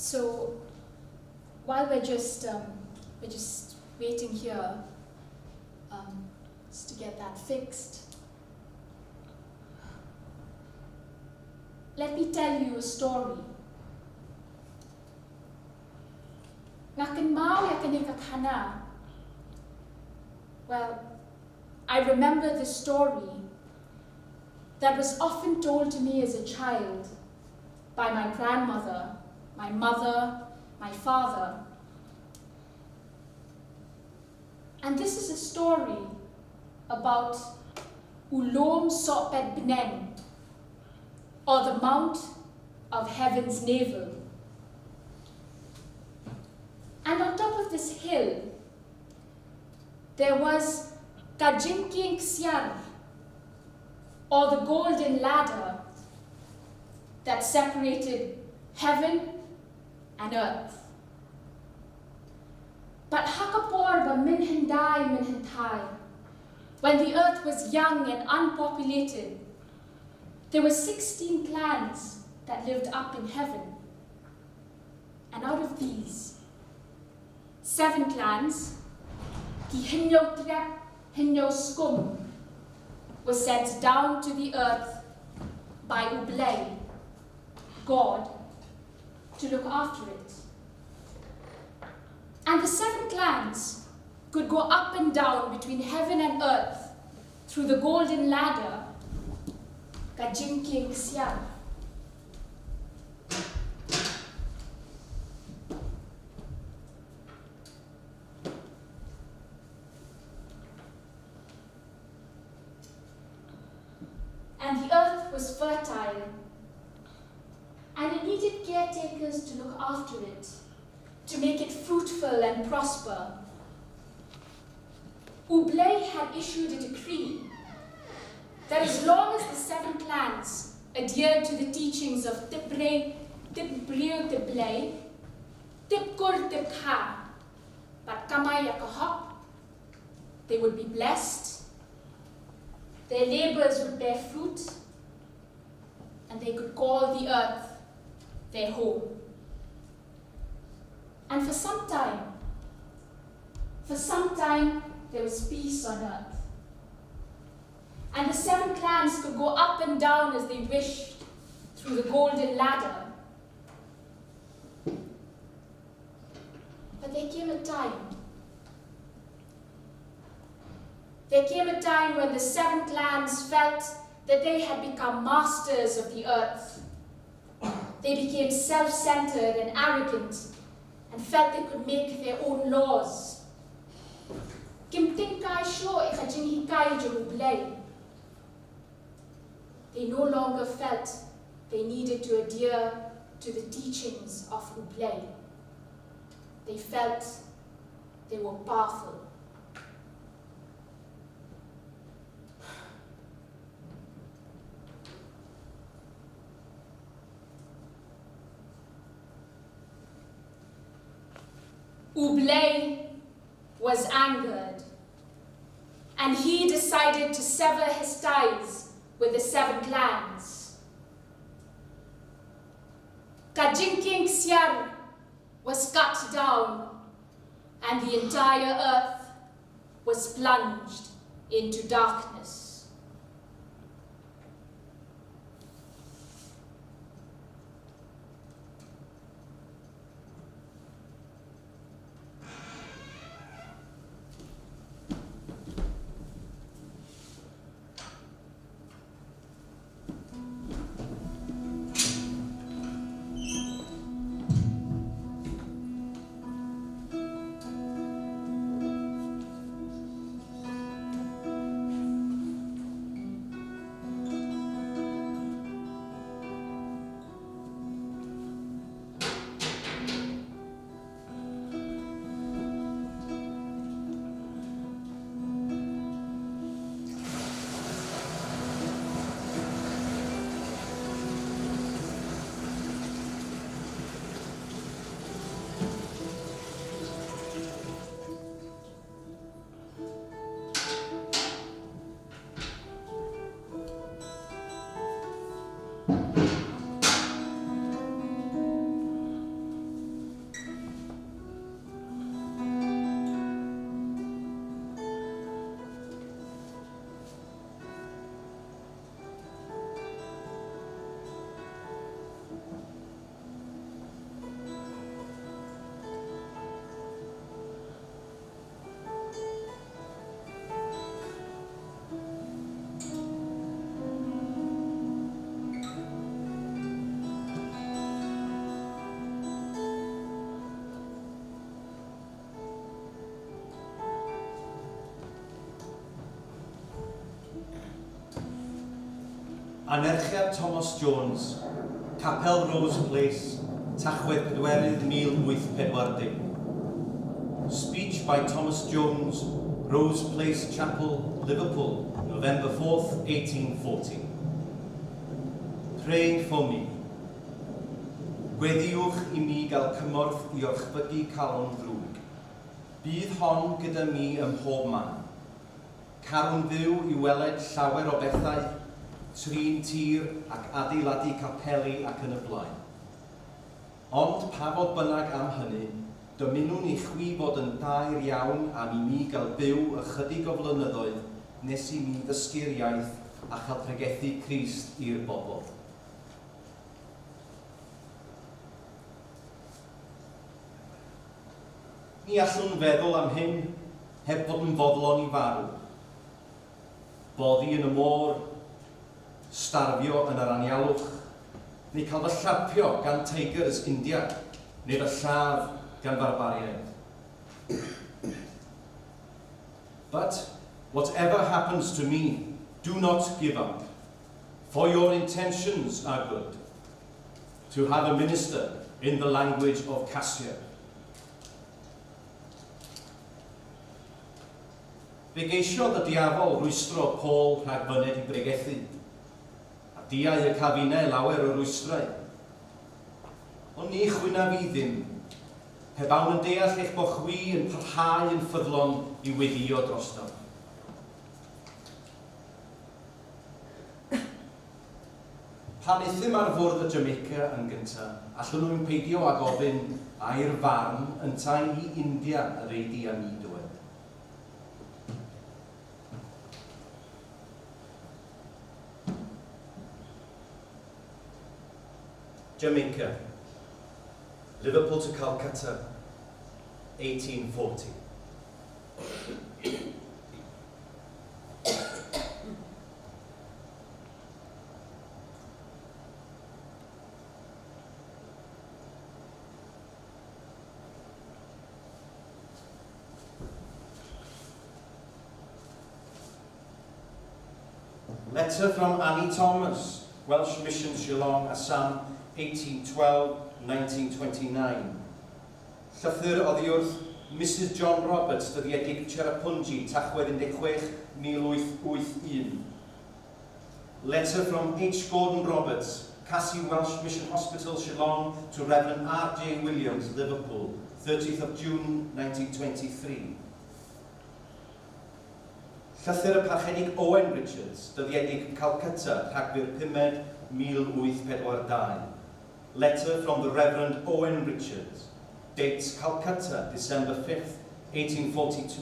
So while we're just waiting here, just to get that fixed, let me tell you a story. Well, I remember this story that was often told to me as a child by my grandmother, my mother, my father. And this is a story about Ulom Sopet Bnen, or the Mount of Heaven's Navel. And on top of this hill, there was Kajinking Xiar, or the golden ladder that separated heaven and earth. But Hakapor ba Minhendai, when the earth was young and unpopulated, there were 16 clans that lived up in heaven. And out of these, 7 clans, the Hinyo Trep, Hinyo Skum, was sent down to the earth by Ublay, God, to look after it. And the 7 clans could go up and down between heaven and earth through the golden ladder, Kajinking Xiar. And the earth was fertile, and it needed caretakers to look after it, to make it fruitful and prosper. Ublay had issued a decree that as long as the 7 clans adhered to the teachings of Tibre, Tibriu Tiblay, Tipkur Tipkha, but Kamaya Kahop, they would be blessed, their labors would bear fruit, and they could call the earth their home. And for some time, there was peace on earth. And the 7 clans could go up and down as they wished through the golden ladder. But there came a time when the 7 clans felt that they had become masters of the earth. They became self-centered and arrogant and felt they could make their own laws. They no longer felt they needed to adhere to the teachings of Ublay. They felt they were powerful. Ublay was angered, and he decided to sever his ties with the 7 clans. Kajinking Xiar was cut down, and the entire earth was plunged into darkness. Anerchiad Thomas Jones, Capel Rose Place, Tachwedd Pedwerydd 1840. Speech by Thomas Jones, Rose Place Chapel, Liverpool, November 4th, 1840. Pray for me. Gweddiwch I mi gael cymorth I orchfygu calon ddrwg. Bydd hon gyda mi ym mhob man. Carwn fyw I weled llawer o bethau, trin tir ac adeiladu capeli ac yn y blaen. Ond pa fod bynnag am hynny, dymunwn I chwi bod yn dair iawn am I mi gael byw ychydig o flynyddoedd nes I mi ddysgu'r iaith a chael pregethu Crist i'r bobl. Ni allwn feddwl am hyn heb fod yn fodlon I farw. Boddi yn y môr, starfio yn yr anialwch, neu cael fy llapio gan Tigers India, neu fy lladd gan barbariaid. But whatever happens to me, do not give up, for your intentions are good. To have a minister in the language of Cassia. Fe geisiodd y diafol rwystro Paul rhag fyned I bregethu, a diau y cafinau lawer o rwystrau. Ond ni chwyna fi ddim, heb awn yn deall eich bo chwi yn parhau yn ffyddlon I weddio drosto. Pan eithym ar fwrdd y Jamaica yn gyntaf, allwn nhw'n peidio ag ofyn a'r farn yn tai I India a reidi am I dwed. Jamaica, Liverpool to Calcutta, 1840. Letter from Annie Thomas, Welsh Mission Shillong, Assam, 1812-1929. Llythyr oddi wrth Mrs John Roberts, dyddiedig Cherrapunji, Tachwedd 16-1881. Letter from H. Gordon Roberts, Cassie Welsh Mission Hospital, Shillong, to Reverend R.J. Williams, Liverpool, 30th of June 1923. Llythyr y parchenig Owen Richards, dyddiedig Calcutta, Rhagfyr 5, 1842. Letter from the Reverend Owen Richards, dates Calcutta, December 5th, 1842.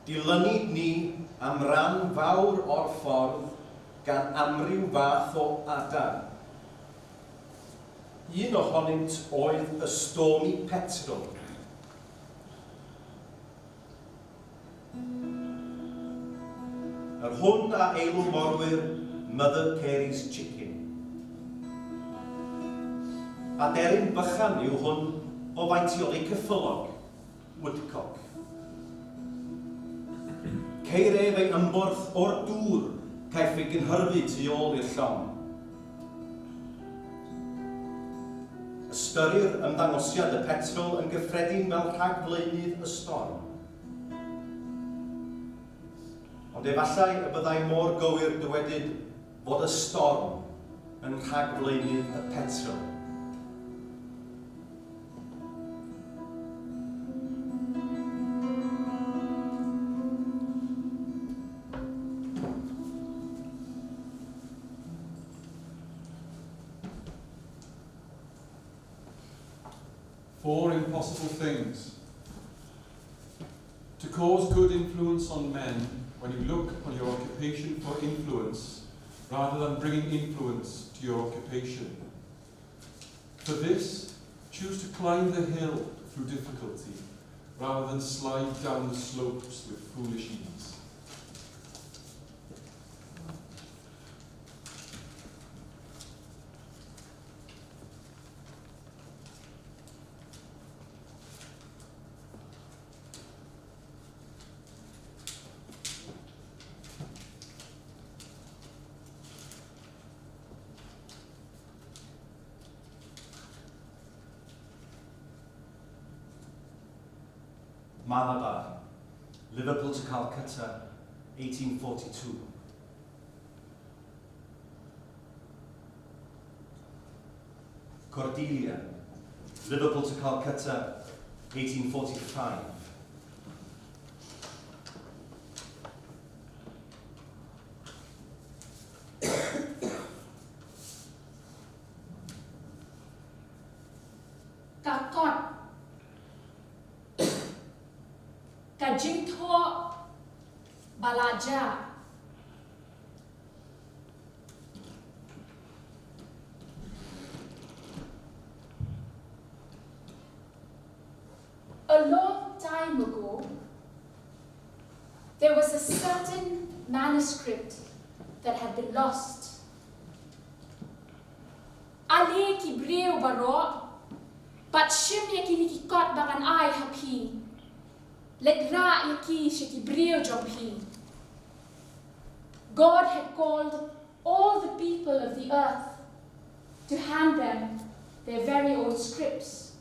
Dilynid ni am ran fawr o'r ffordd gan amryw fath o adar. Un ohonynt oedd y stormy petrol. Yr hwn a eilw morwyr Mother Carey's Chicken. Aderyn bychan yw hwn o faintioli cyffylog, woodcock. Ceir ef ei ymborth o'r dŵr caiff ei gynhyrfu tu ôl i'r llong. Ystyrir ymddangosiad y petrol yn gyffredin fel rhagflaenydd y storm. Ond efallai y byddai mor gywir dywedyd fod y storm yn rhagflaenydd y petrol. Four impossible things. To cause good influence on men when you look on your occupation for influence rather than bringing influence to your occupation. For this, choose to climb the hill through difficulty rather than slide down the slopes with foolish ease. Malabar, Liverpool to Calcutta, 1842. Cordelia, Liverpool to Calcutta, 1845. Kakot, Kajingtho, Balaja, a long time ago, there was a certain manuscript that had been lost. Ale ki breu baro, but shim yaki niki kot bagan ai hapi. Legra yaki shiki breu jompi. God had called all the people of the earth to hand them their very own scripts.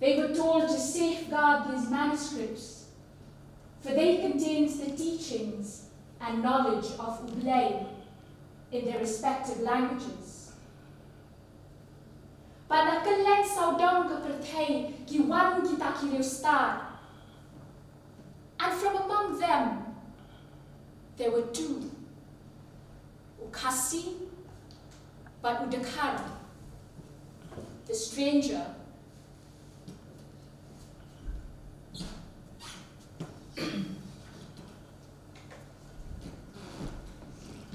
They were told to safeguard these manuscripts, for they contained the teachings and knowledge of Ublay in their respective languages. But nakaleng saudong kapertay kiwan kita kiriustad. And from among them, there were two, Ukasi but Udakara, the stranger.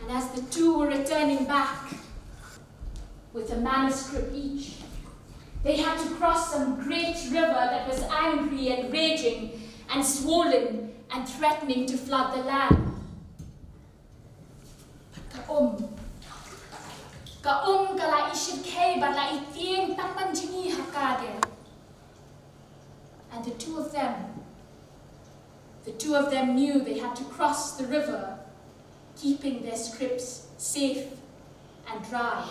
And as the two were returning back with a manuscript each, they had to cross some great river that was angry and raging and swollen and threatening to flood the land. Ka kala ishid kay but la itieng takpan jingi hakade. And the two of them knew they had to cross the river, keeping their scripts safe and dry.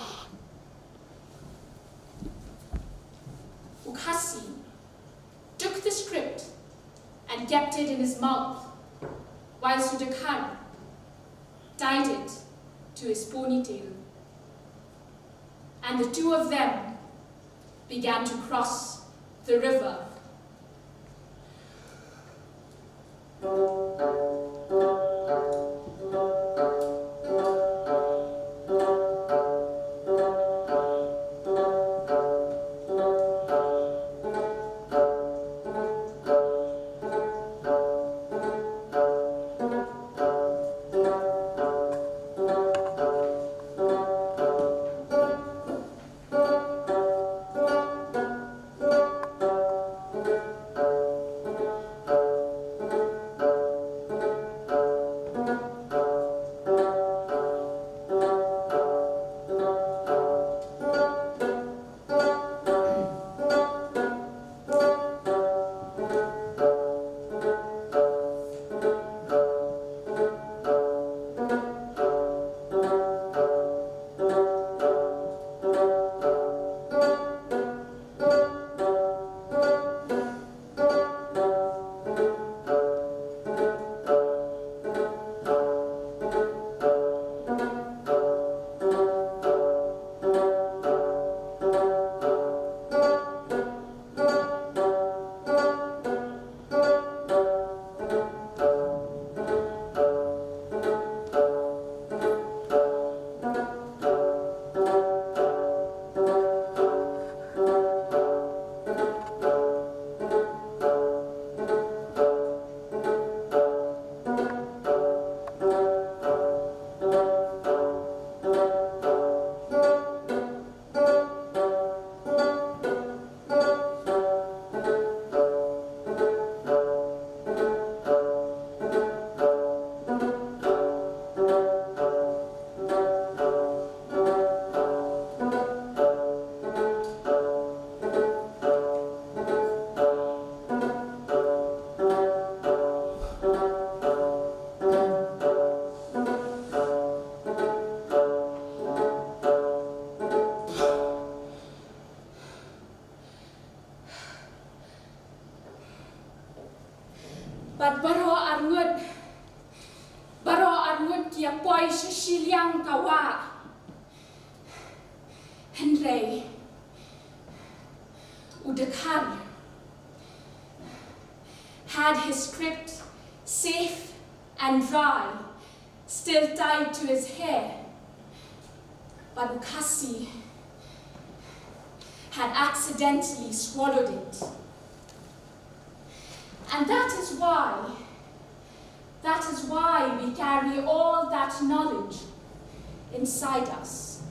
Ukasi took the script and kept it in his mouth, while Sudakara tied it to his ponytail. And the two of them began to cross the river. kia poi shiliang kawa. Henry Udakar had his script safe and dry, still tied to his hair. But Mukasi had accidentally swallowed it. And that is why we carry all that knowledge inside us.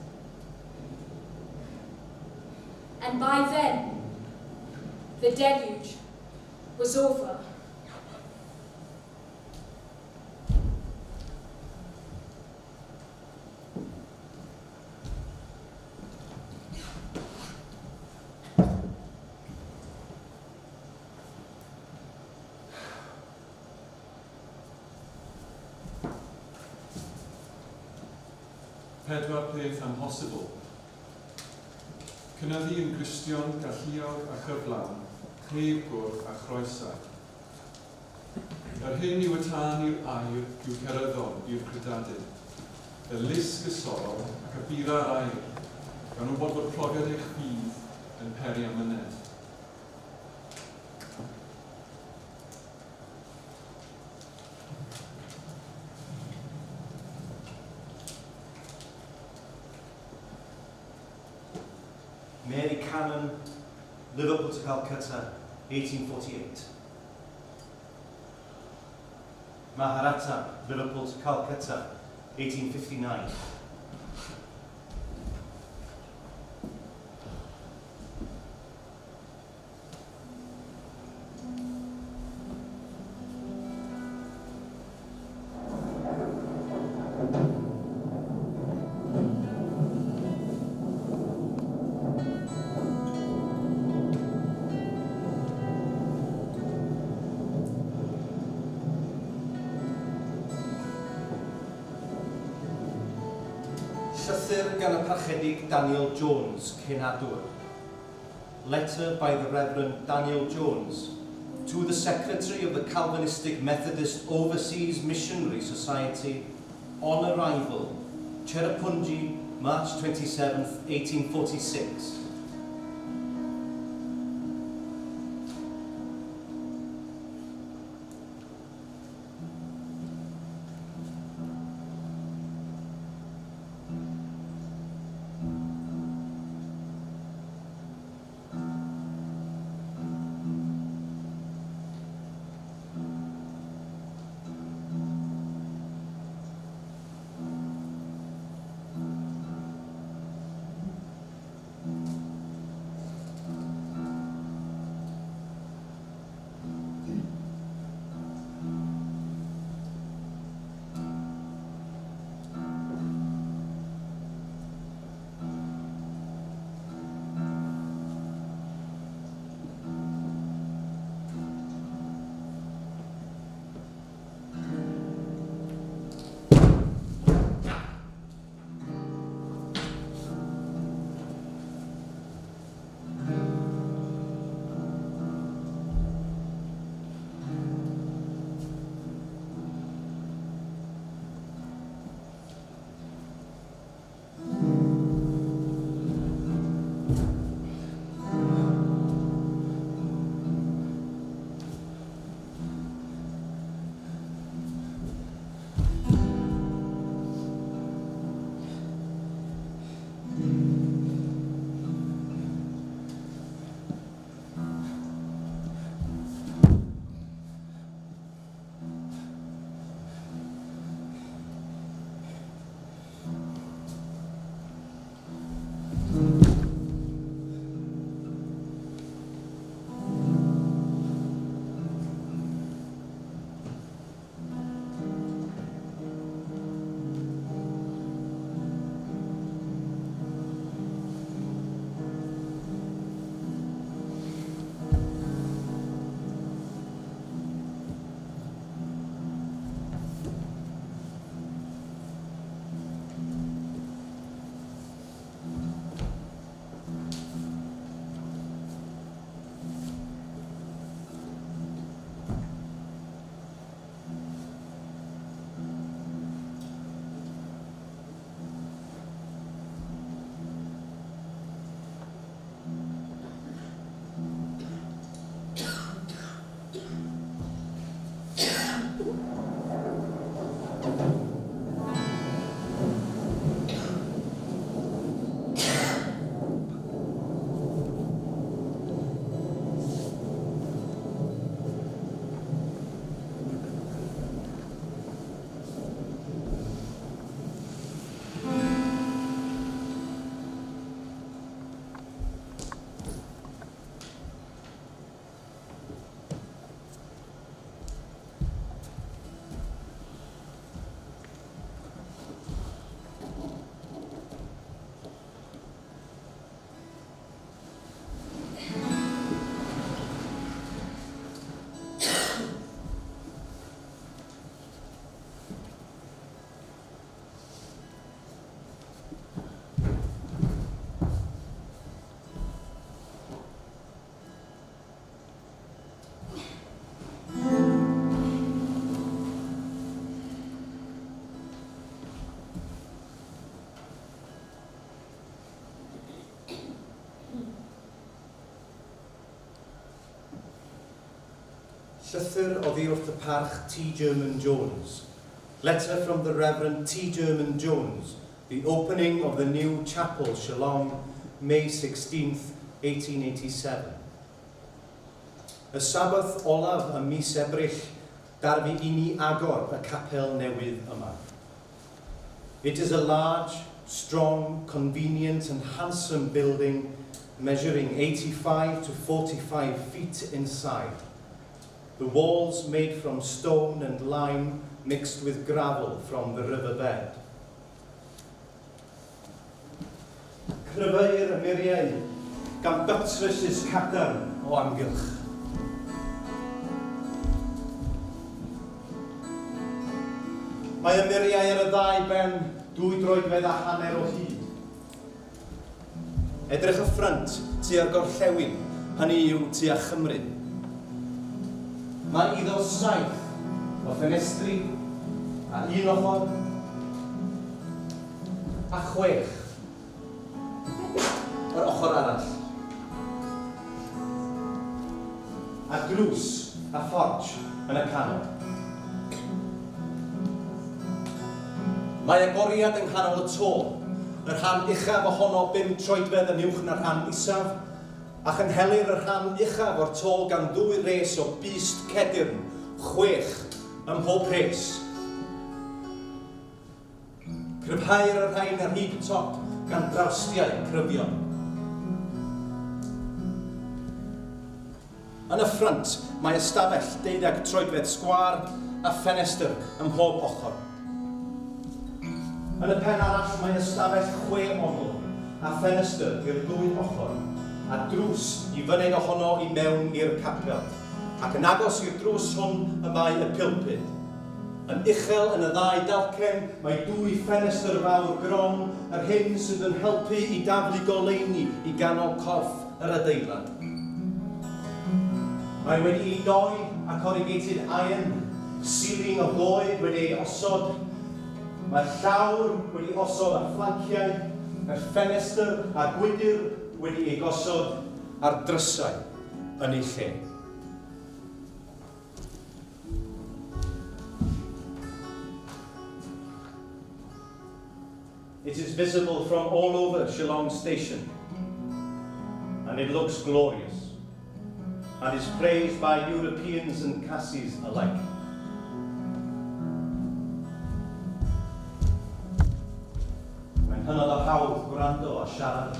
And by then, the deluge was over. Pedwar peth amhosibl. Cynyddu yn Gristion galluog a chyflawn, creibgwr a chroesau. Yr hyn yw y tân i'r air yw ceryddol i'r credadyn. Y lusg y sorol ac y bira'r air, gan wybod bod profiad eich bydd yn peri am myned. Mary Cannon, Liverpool to Calcutta, 1848. Maharatta, Liverpool to Calcutta, 1859. Llythyr gan y parchedig Daniel Jones, cenadwr. Letter by the Reverend Daniel Jones to the Secretary of the Calvinistic Methodist Overseas Missionary Society on arrival, Cherrapunji, March 27th, 1846. Llythyr oddi wrth y parch T. German Jones. Letter from the Reverend T. German Jones, the opening of the new chapel, Shillong, May 16th, 1887. Y Sabbath olaf ym mis Ebrill, darfu I ni agor y capel newydd yma. It is a large, strong, convenient and handsome building measuring 85 to 45 feet inside. The walls made from stone and lime mixed with gravel from the riverbed. Cryfeir y muriau gan Buttress's cadarn o amgylch. Mae y muriau ar y ddau ben 2 droedfedd a hanner o hyd. Edrych y ffrynt tua'r gorllewin, hynny yw tua Chymru. Mae iddo 7 o ffenestri a 1 ochr a 6 yr ochr arall. A drws a fforch yn y canol. Mae agoriad yng nghanol y to, y rhan uchaf ohono 5 troedfedd yn uwch na'r rhan isaf, ac yn helir y rhan uchaf o'r to gan 2 res o bist cedyrn, 6 ym mhob res. Cryfhair y rhain ar hyd top gan drawstiau cryfion. Yn y ffrynt, mae ystafell 12 troedfedd sgwar a ffenestr ym mhob ochr. Yn y pen arall mae ystafell 6 ongl a ffenestr i'r 2 ochr a drws I fyned ohono I mewn i'r capel, ac yn agos i'r drws hwn y mae y pulpid. Yn uchel yn y 2 dalcen mae 2 ffenestr fawr grom, yr hyn sydd yn helpu I daflu goleuni I ganol corff yr adeilad. Mae wedi I doi a corrugated iron, ceiling o goed wedi ei osod. Mae'r llawr wedi osod ar fflanciau, yr ffenestr a gwydr wedi ei gosod ar drysau yn ei lle. It is visible from all over Shillong Station, and it looks glorious, and is praised by Europeans and Cassis alike. Hynod o hawdd gwrando a siarad.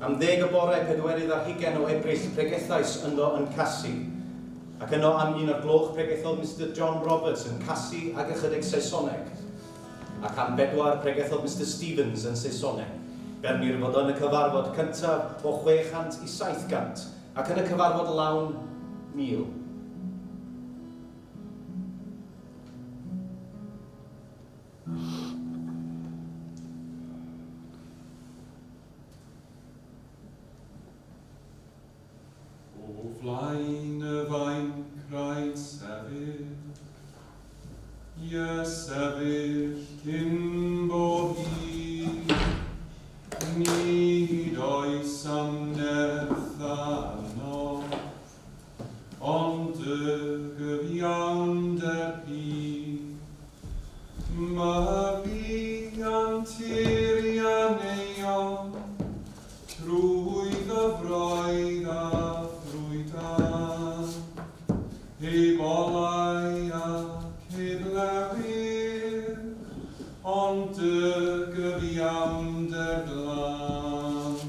Am 10 y bore 24 o Ebrill pregethais yno yn Cassi, ac yno am 1 o'r gloch pregethodd Mr John Roberts yn Cassi ag ychydig Saesoneg, ac am 4 pregethodd Mr Stevens yn Saesoneg, bernir fod yn y cyfarfod cyntaf o 600 I 700, ac yn y cyfarfod lawn 1000. O flaen y fain craid sefyll, sefyll cyn bo hyd, nid oes amnerth arno, ond y gyfiawnder hyd. Mae fi anturian eion, trwy ddyfroedd a ffrwydan, heb olau ac heb lewir, ond y gyfiawnder glan.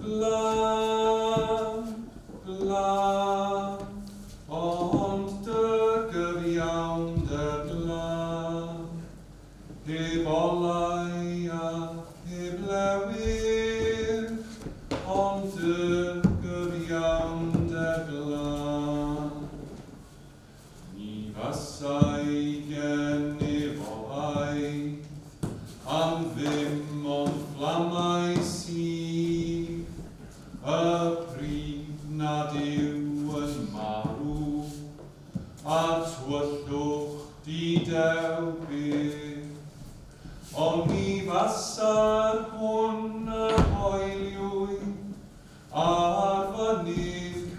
Glan, glan, ond dy gyfiawnder glan. Heb olau ac heb lewir, ond dy gyfiawnder glan. Ni fasai genefolaeth am ddim ond fflamau sydd, y prif nad yw yn marw, a twyllwch di-dewbyr. Ond mi fasa'r hwn y hoeliwy, a'r fynydd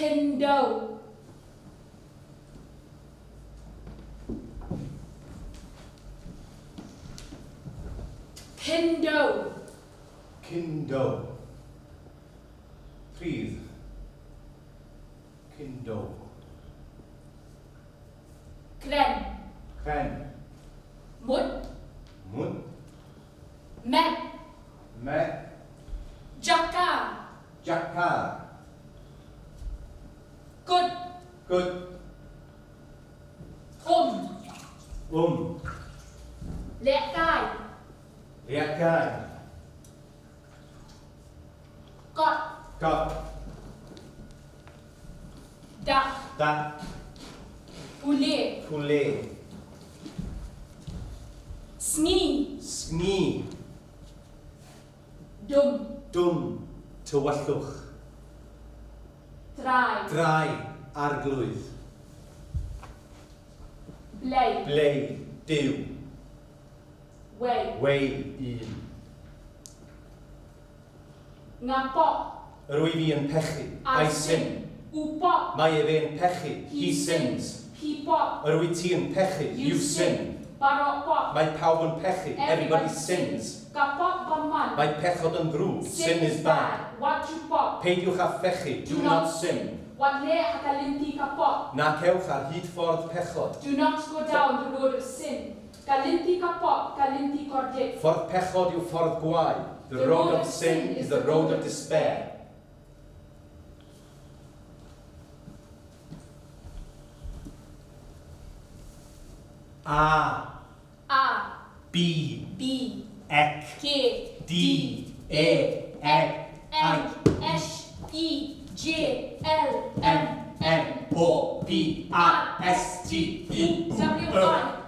Pindo. Pindo. Cindo. Pridd. Cindo. Cren. Cren. Mut. Mwn. Men. Me. Jaka. Jacar. Good. Good. Lek Gai. Liagai. Got. Got. Da. Da. Ule. Pule. Sni. Sni. Dum. Dwm. Tywyllwch. Drai. Drai. Arglwydd. Blei. Blei. Diw. Wei. Wei. Un. Ngapo. Yr wyf fi yn pechu. I sin. Upo. Mae e fe yn pechu. He sins. Hipo. Yr wyt ti yn pechu. You sin. Baropo. Mae pawb yn pechu. Everybody sins. Kapok baman. Mae pechod yn ddrwg. Sin is bad. What you pop. Peidiwch â phechu. Do not sin. What le hakalinti kapok. Nac ewch ar hyd ffordd pechod. Do not go down the road of sin. Kalinti kapok, kalinti kordik. Ffordd pechod yw ffordd gwael. The road of sin is the road of despair. A. A. B. B. Ec. K. D. E. Eg. M. S. E. J. L. M. N. O. P. R. S. T. U. W. U. Y.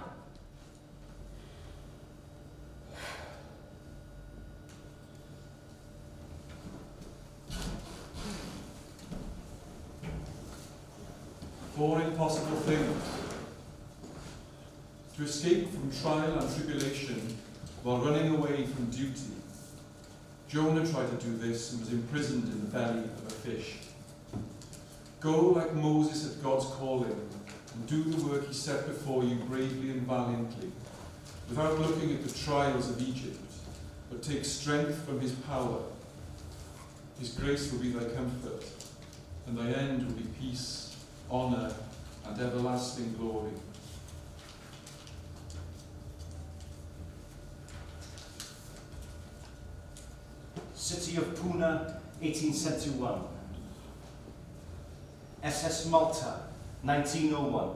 Four impossible things. To escape from trial and tribulation while running away from duty. Jonah tried to do this and was imprisoned in the belly of a fish. Go like Moses at God's calling and do the work he set before you bravely and valiantly, without looking at the trials of Egypt, but take strength from his power. His grace will be thy comfort, and thy end will be peace, honour, and everlasting glory. City of Puna, 1871. SS Malta, 1901.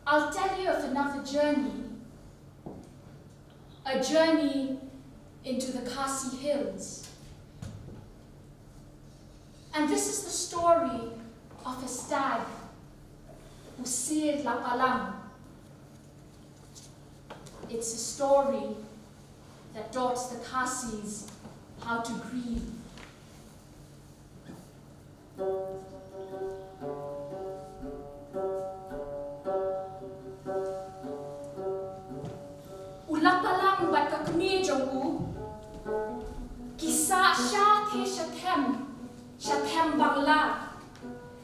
I'll tell you of another journey. A journey into the Khasi Hills. And this is the story of a stag who sailed La Palang. It's a story that taught the Khasis how to grieve. Ula palang bat ka kmejong u, kisa siya ke shatem bangla.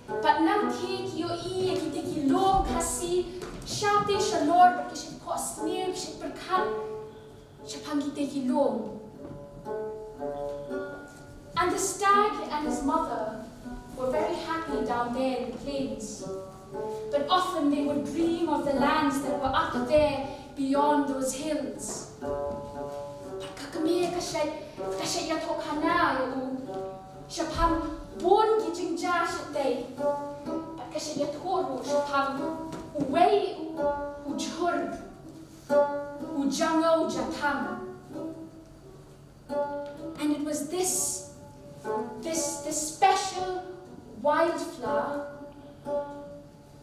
But nam ke ki yo I ki te ki long kasi siya te siya lord bat ki siya post nil ki siya perkat siya pangi te ki long. And the stag and his mother were very happy down there in the plains. But often they would dream of the lands that were up there beyond those hills. But kakame kashay yatok hana u shapam bon gijing ja shatay. But kashay yatoro shapam uway u jhur u jango jatang. And it was this special wildflower,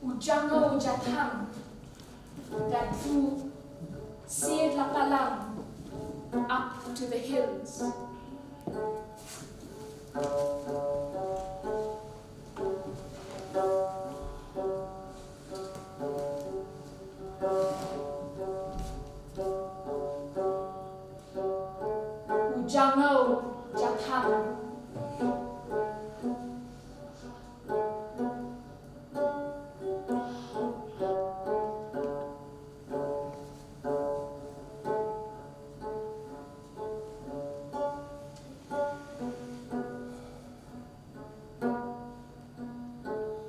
Ujango Jatang, that drew Sir La Palang up to the hills. Ujango Jatang. Talm.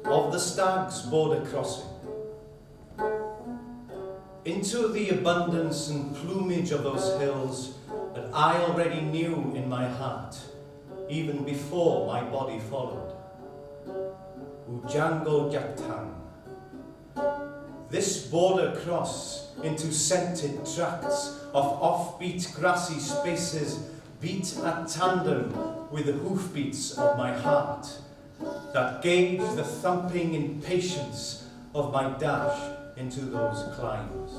Of the stag's border crossing, into the abundance and plumage of those hills that I already knew in my heart, even before my body followed. Ujango Jaktang. This border cross into scented tracts of offbeat grassy spaces beat at tandem with the hoofbeats of my heart, that gauge the thumping impatience of my dash into those climes.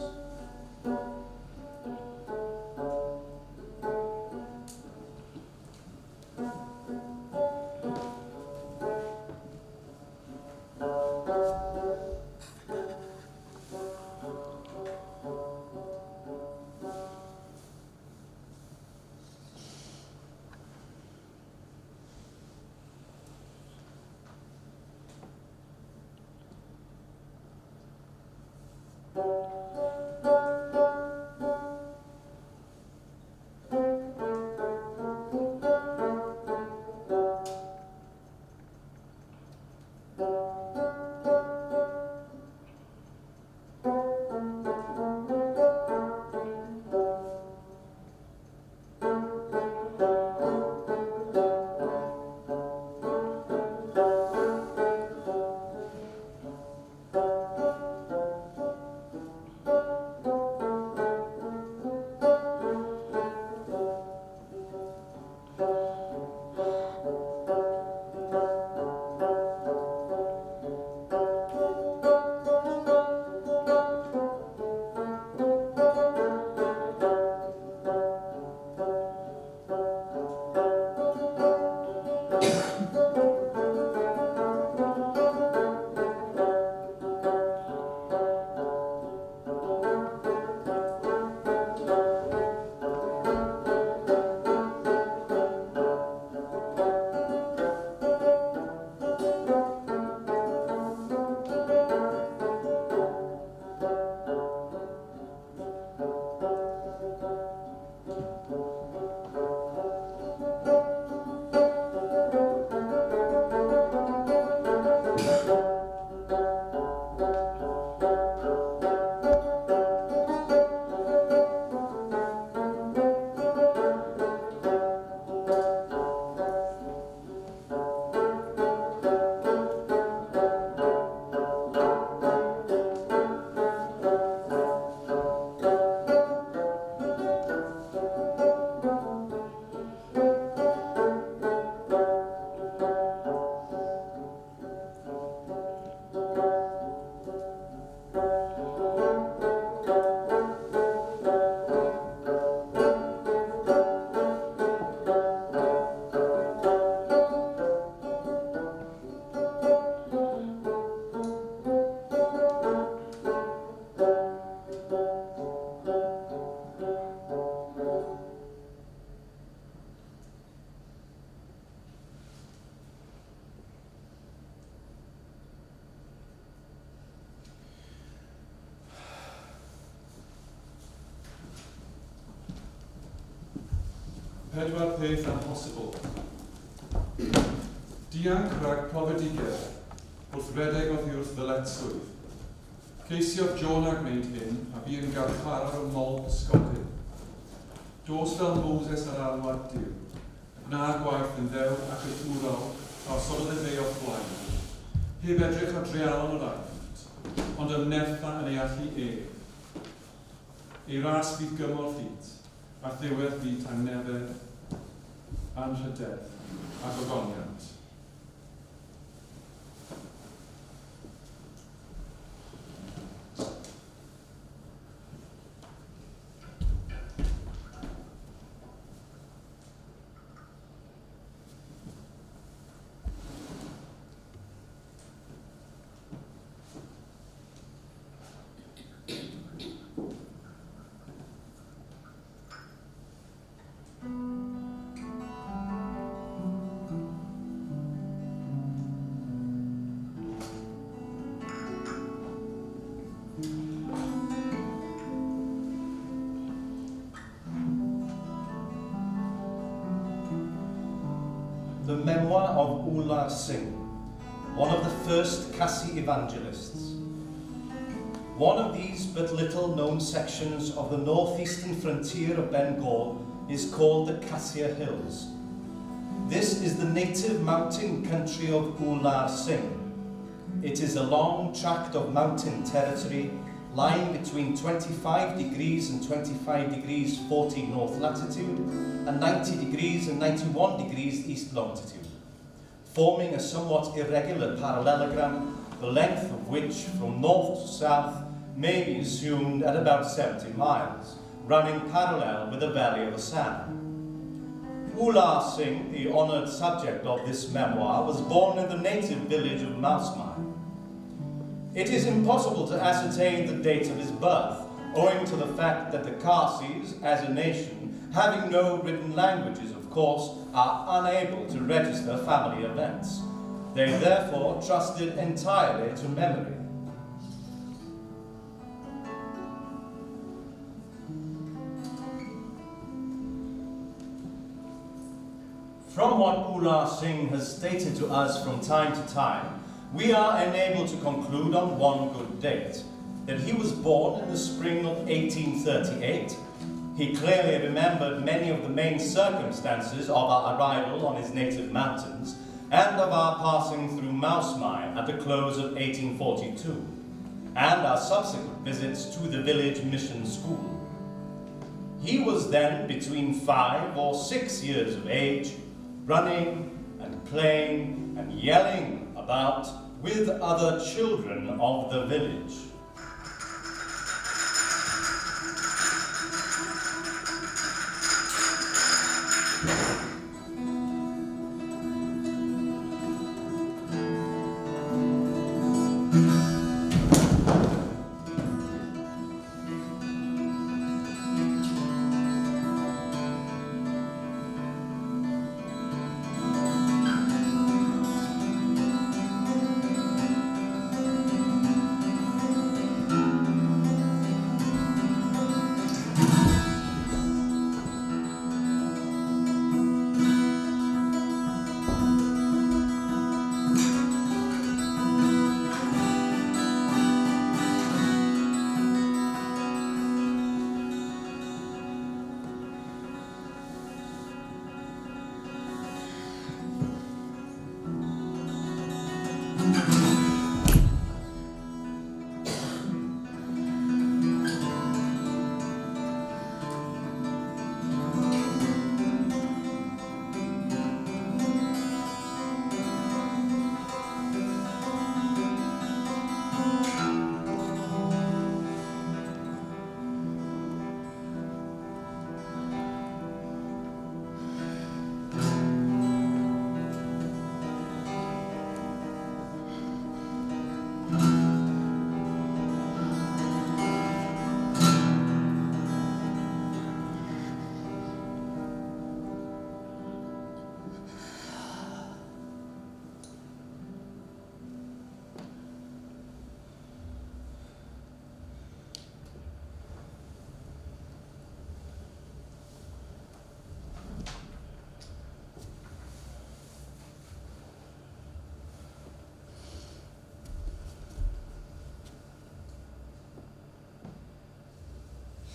Pedwar peth amhosibl. Dianc rhag profedigedd wrth redeg oddi wrth ddyletswydd. Ceisiodd Jonah gwneud hyn a bu yn garcharar y mol ysgodyn. Dos fel Moses ar alwad Duw, na gwaith yn ddew ac yn wrol a sododd e fe o'r blaen. Heb edrych ar drealon yr aifft, ond yn nertha yn ei allu Ei ras bydd gymorth hyd, a ddiwedd bydd angnefedd, anrhydedd a gogoniant. the memoir of Ullar Singh, one of the first Khasi evangelists. One of these but little known sections of the northeastern frontier of Bengal is called the Khassia Hills. This is the native mountain country of Ullar Singh. It is a long tract of mountain territory lying between 25 degrees and 25 degrees 40 north latitude and 90 degrees and 91 degrees east longitude, forming a somewhat irregular parallelogram, the length of which from north to south may be assumed at about 70 miles, running parallel with the valley of Assam. Ullar Singh, the honoured subject of this memoir, was born in the native village of Mausmai. It is impossible to ascertain the date of his birth, owing to the fact that the Khasis, as a nation, having no written languages, of course, are unable to register family events. They therefore trusted entirely to memory. From what Ullar Singh has stated to us from time to time, we are enabled to conclude on one good date, that he was born in the spring of 1838. He clearly remembered many of the main circumstances of our arrival on his native mountains and of our passing through Mausmai at the close of 1842, and our subsequent visits to the village mission school. He was then between 5 or 6 years of age, running and playing and yelling about with other children of the village.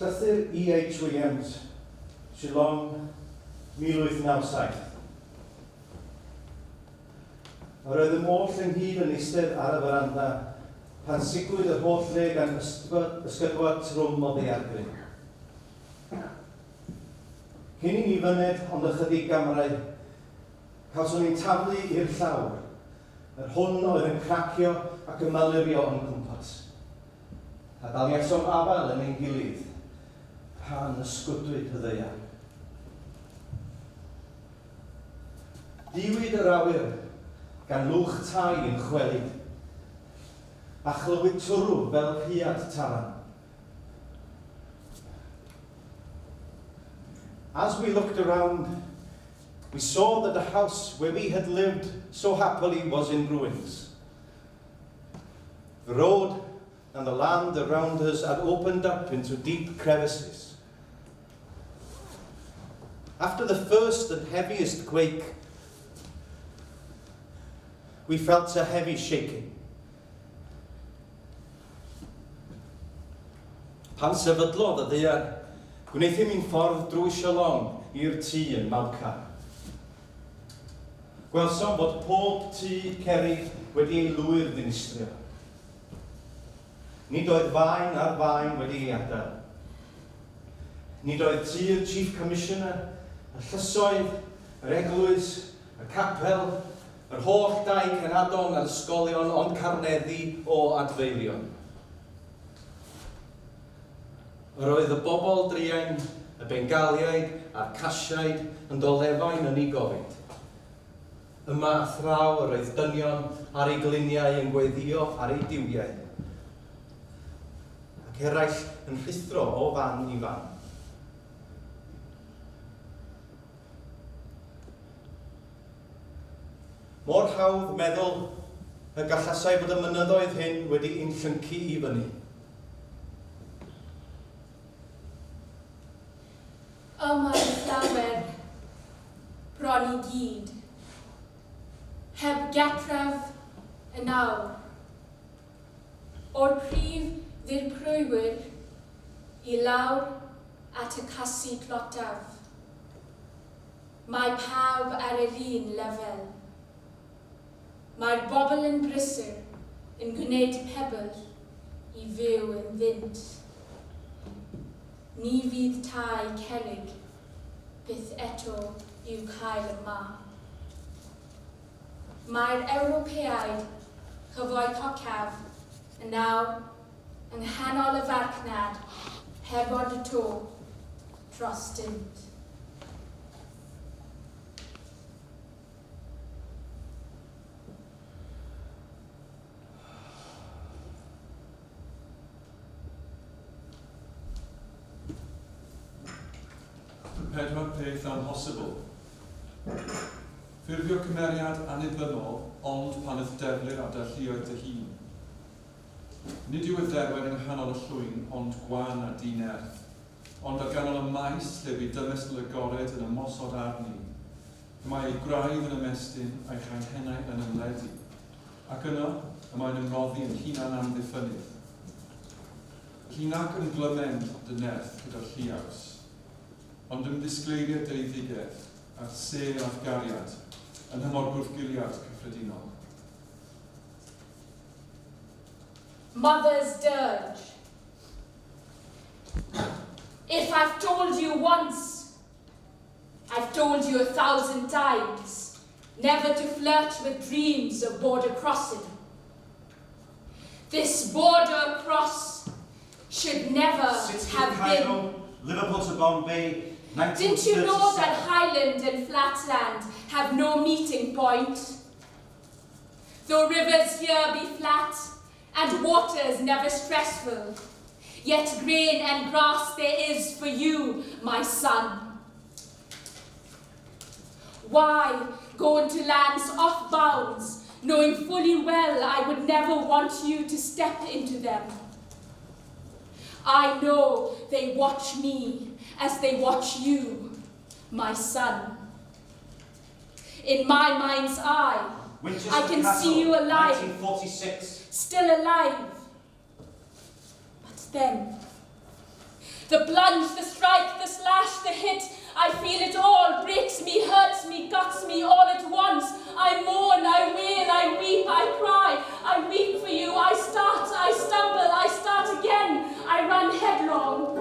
Llythyr E.H. Williams, Shillong, 1897. Yr oedd y môl ynghyd yn eistedd ar y faranda pan sigwyd yr holl le gan ysgydwad trwm o ddeargryn. Cyn i ni fyned ond ychydig gamrau, cawson ni'n taflu i'r llawr. Yr hwn oedd yn cracio ac ymalurio yn cwmpas. A daliesom afel yn ein gilydd pan ysgwdwyd y ddeiar. Diwyd yr awyr gan lwch tai yn chwelyd, a chlywyd twrw fel hiad taran. As we looked around, we saw that the house where we had lived so happily was in ruins. The road and the land around us had opened up into deep crevices. After the first and heaviest quake, we felt a heavy shaking. Pan sefydlodd y ddaear, gwneithim i'n ffordd drwy Sialong i'r tŷ yn Malca. Gwelsom bod pob tŷ cerrig wedi ei lwyr ddinistrio. Nid oedd faen ar faen wedi ei adael. Nid oedd tŷ'r Chief Commissioner, y llysoedd, yr eglwys, y capel, yr holl dau cenadon a'r ysgolion ond carneddi o adfeilion. Yr oedd y bobl driain, y Bengaliaid a'r Casiaid yn dolefain yn ei gofid. Yma a thraw yr oedd dynion ar ei gliniau yn gweddio ar ei diwiau. Ac eraill yn rhithro o fan i fan. Mor hawdd meddwl y gallasai bod y mynyddoedd hyn wedi ein llyncu i fyny. Yma'r llawer bron i gyd, heb gatref y nawr. O'r prif ddirprwywyr i lawr at y casu clotaf. Mae pawb ar yr un lefel. Mae'r bobl yn brysur yn gwneud pebl i fyw yn ddynt. Ni fydd tai cerrig byth eto i'w cael yma. Mae'r Ewropeaid cyfoethocaf yn nawr yng nghanol y farchnad hebod y to dros dynt. Pedwar peth amhosibl. Ffurfio cymeriad annibynnol, ond pan ydd defnydd a darlluoedd dy hun. Nid yw y dderwen yng nghanol y llwyn, ond gwan a dinerth, ond ar ganol y maes lle bu dymestl y gored yn ymosod arni. Mae ei graidd yn ymestyn a'i chanhennau yn ymledu, ac yno y mae'n ymroddi yn hunan amddiffynydd. Llun ac yn glymend dy nerth gyda'r lliaws, ond ymddisgleiriau deuddigedd a'r se a'r gariad yn hymor gwrthgiliad cyffredinol. Mother's dirge. If I've told you once, I've told you 1,000 times, never to flirt with dreams of border crossing. This border cross should never have been. Liverpool to Bombay, 1937. Didn't you know that Highland and Flatland have no meeting point? Though rivers here be flat, and waters never stressful, yet grain and grass there is for you, my son. Why go into lands off bounds, knowing fully well I would never want you to step into them? I know they watch me as they watch you, my son. In my mind's eye, Winchester I can Castle, see you alive. 1946. Still alive. But then, the plunge, the strike, the slash, the hit, I feel it all, breaks me, hurts me, guts me all at once. I mourn, I wail, I weep, I cry, I weep for you, I start, I stumble, I start again, I run headlong.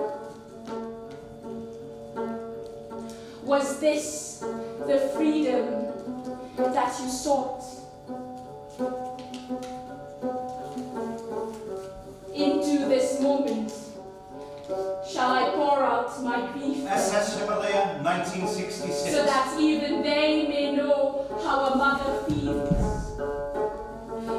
Was this the freedom that you sought? Into this moment, shall I pour out my grief? SS Himalaya, 1966. So that even they may know how a mother feels.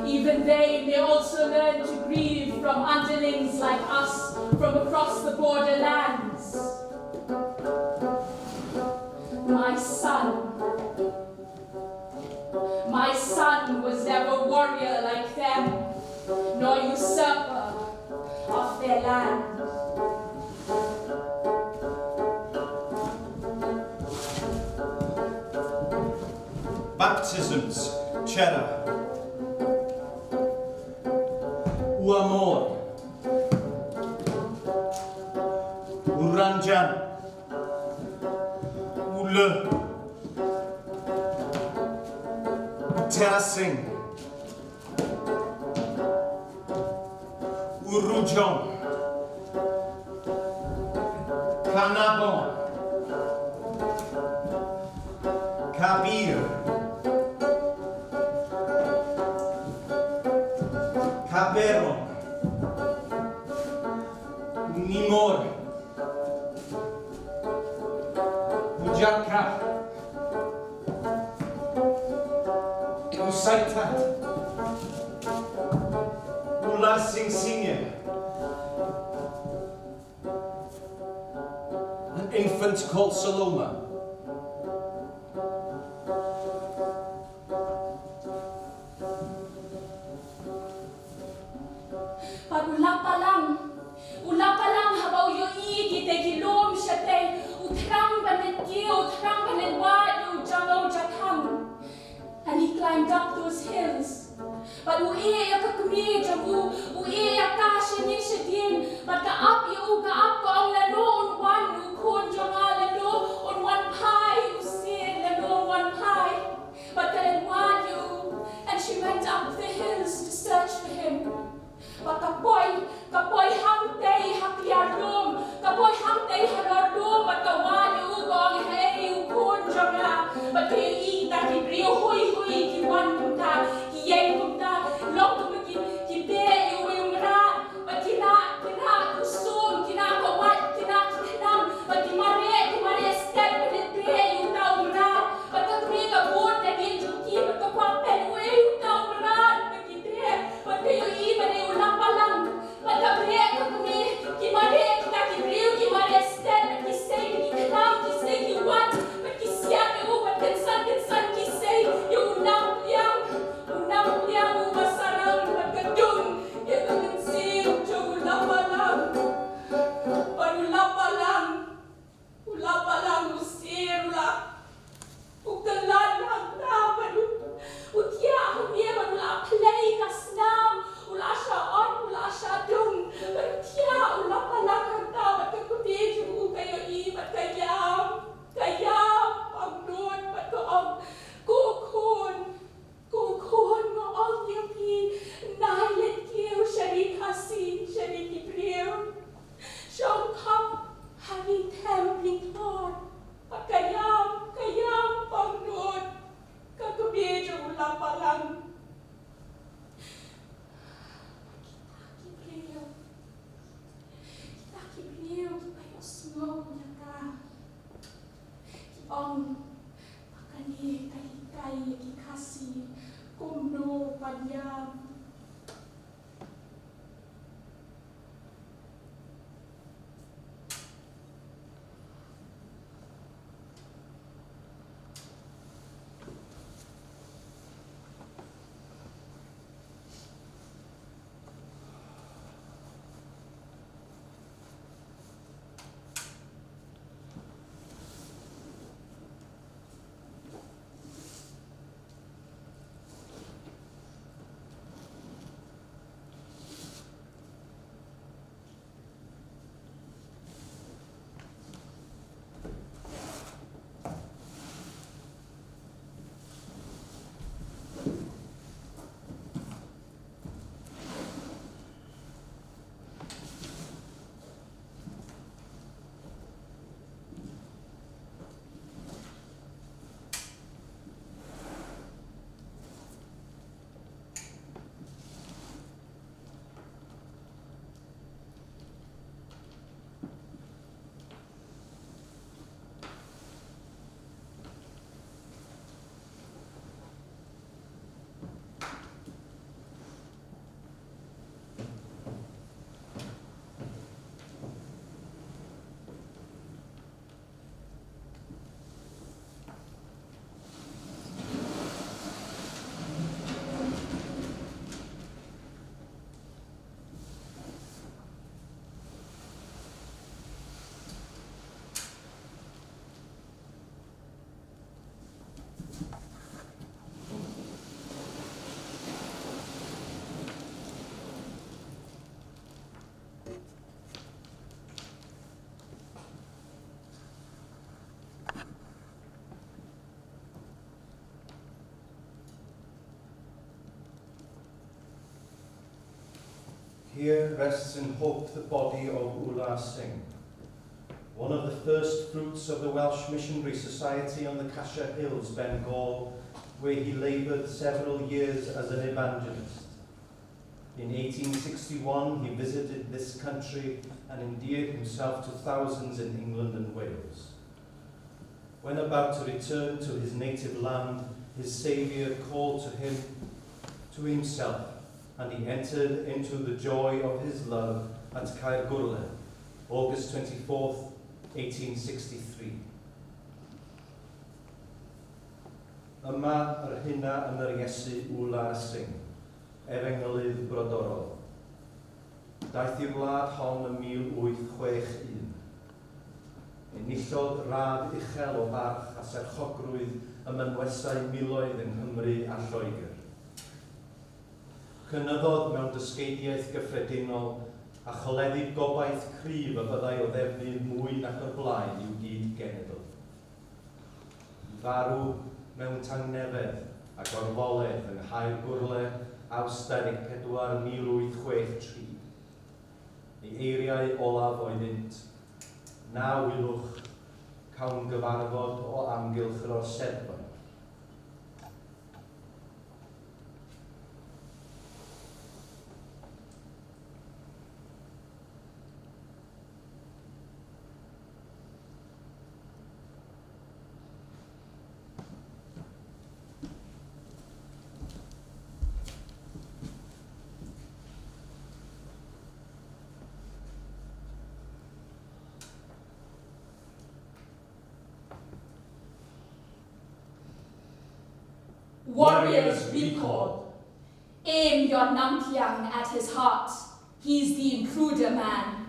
Even they may also learn to grieve from underlings like us from across the borderlands. My son was never warrior like them, nor usurper of their land. Baptisms, Cheddar. o amor. O ranjan. O le. O terrasing. O rujon. Canabon. Kabir. Cabero. Nimor. Ujarka. Usaitat. Ular Sing Singh. An infant called Saloma. Pag ula pa lang habaw yo igi te gilom siya te, utrang banet kiyo, utrang banet wad, ujamaw jatang. And he climbed up those hills. But uye ya kakumi jamu, uye ya kasha nisha din, but ka up ko ang lano on one, ukon janga lano on one pie, usin lano one pie. But ka wad you, and she went up the hills to search for him. But kapoy hamtay hakyarlum, kapoy hamtay halarlum, at kawali ugong hey ukon janga, but kayo ita kibrio huy ki wan kumta, ki yeng kumta, lok kumakin ki be yung ra, but kina kusum, kina kawat, kina kinam, but kimare step but it be yung taong ra, but kakmi ka bot na din juki, but kakwapen yung taong ra, but kite, but kayo iba na yung lapalang, but kabre kakmi, kimare kita kibriyo, kimare step, but kisay, kikinam, kisay, kiwat, but kisya yung but kinsan, kisay, yung unang liang, umasarang, but kadung, yung nansin, yung lapalang, ulapalang, usirula, ugdalan hangtaman, utya hangyeman, ula play kasnam, ula siya on, ula siya dung, utya ulapalang hangtaman, kakubid yung kayo ibat kayam, pagdun, pagkaong, kukun, maong yapi, nahilit kiyo, sharik hasin, sharik ibriyo, siyang kap, hari templing thought, pagkayam, pagdun, kakubid yung ulapalang, kita kibriyo, kayo snow niya ka. Kiong makani kahikay kikasi kumno panyam. Here rests in hope the body of Ullar Singh, one of the first fruits of the Welsh Missionary Society on the Cassia Hills, Bengal, where he laboured several years as an evangelist. In 1861, he visited this country and endeared himself to thousands in England and Wales. When about to return to his native land, his Saviour called to himself, and he entered into the joy of his love at Caergwrle, August 24th, 1863. Yma yr hynna yn yr Iesu Ullar Singh, efengylydd brodorol. Daeth i'r wlad hon ym 1861. Enillodd radd uchel o farch a serchogrwydd y mynwesau miloedd yng Nghymru a Lloegr. Cynyddodd mewn dysgeidiaeth gyffredinol a choleddi gobaith cryf y byddai o ddefnydd mwy nac o'r blaen i'w gyd genedl. Farw mewn tangnefedd a gorfoledd yng Nghaergwrle, Awst 24, 1863. Ei eiriau olaf oeddynt, na wylwch cawn gyfarfod o amgylch yr orsedfa. Warriors recall. Aim your Nampiang at his heart. He's the intruder man.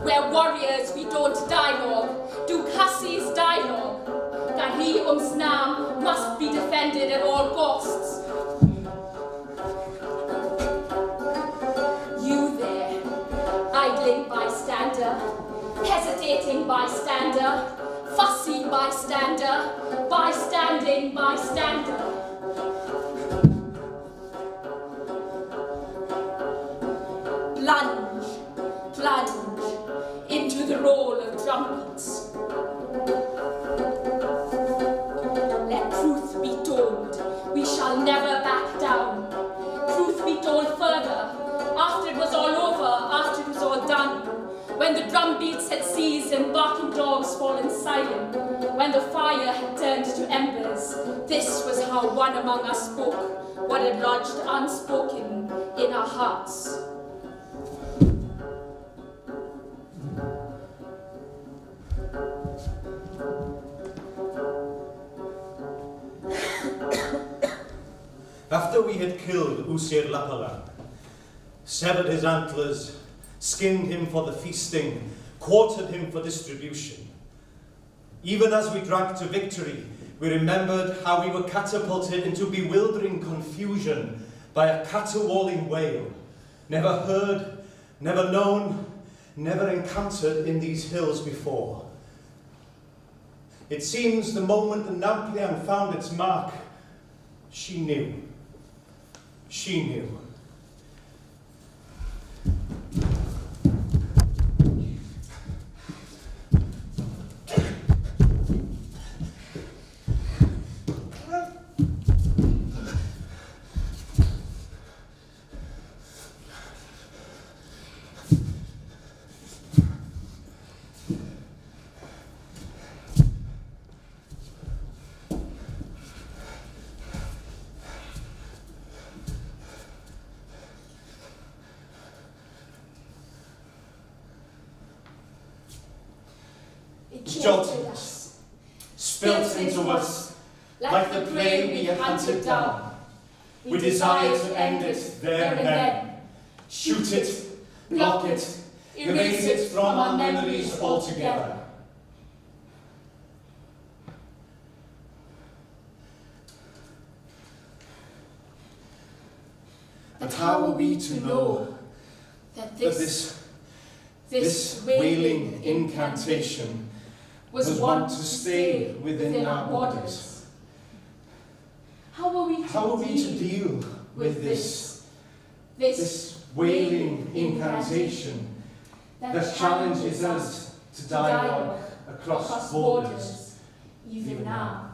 We're warriors, we don't dialogue. Do Cassie's dialogue. Gari Snam must be defended at all costs. You there, idling bystander, hesitating bystander, fussy bystander, bystanding bystander. Plunge into the roll of drumbeats. Let truth be told, we shall never back down. Truth be told further, after it was all over, after it was all done. When the drumbeats had ceased and barking dogs fallen silent, when the fire had turned to embers, this was how one among us spoke, what had lodged unspoken in our hearts. After we had killed Usir Laparan, severed his antlers, skinned him for the feasting, quartered him for distribution, even as we drank to victory, we remembered how we were catapulted into bewildering confusion by a caterwauling wail, never heard, never known, never encountered in these hills before. It seems the moment the Nampiang found its mark, she knew. She knew. jolted us, spilt into us, like the prey we had hunted down. We desire to end it there and then, shoot it, block it, erase it from our memories altogether. But how are we to know that This this wailing incantation was was one want to stay within our borders? How are we to deal with this wailing incantation that challenges us to dialogue across borders even now?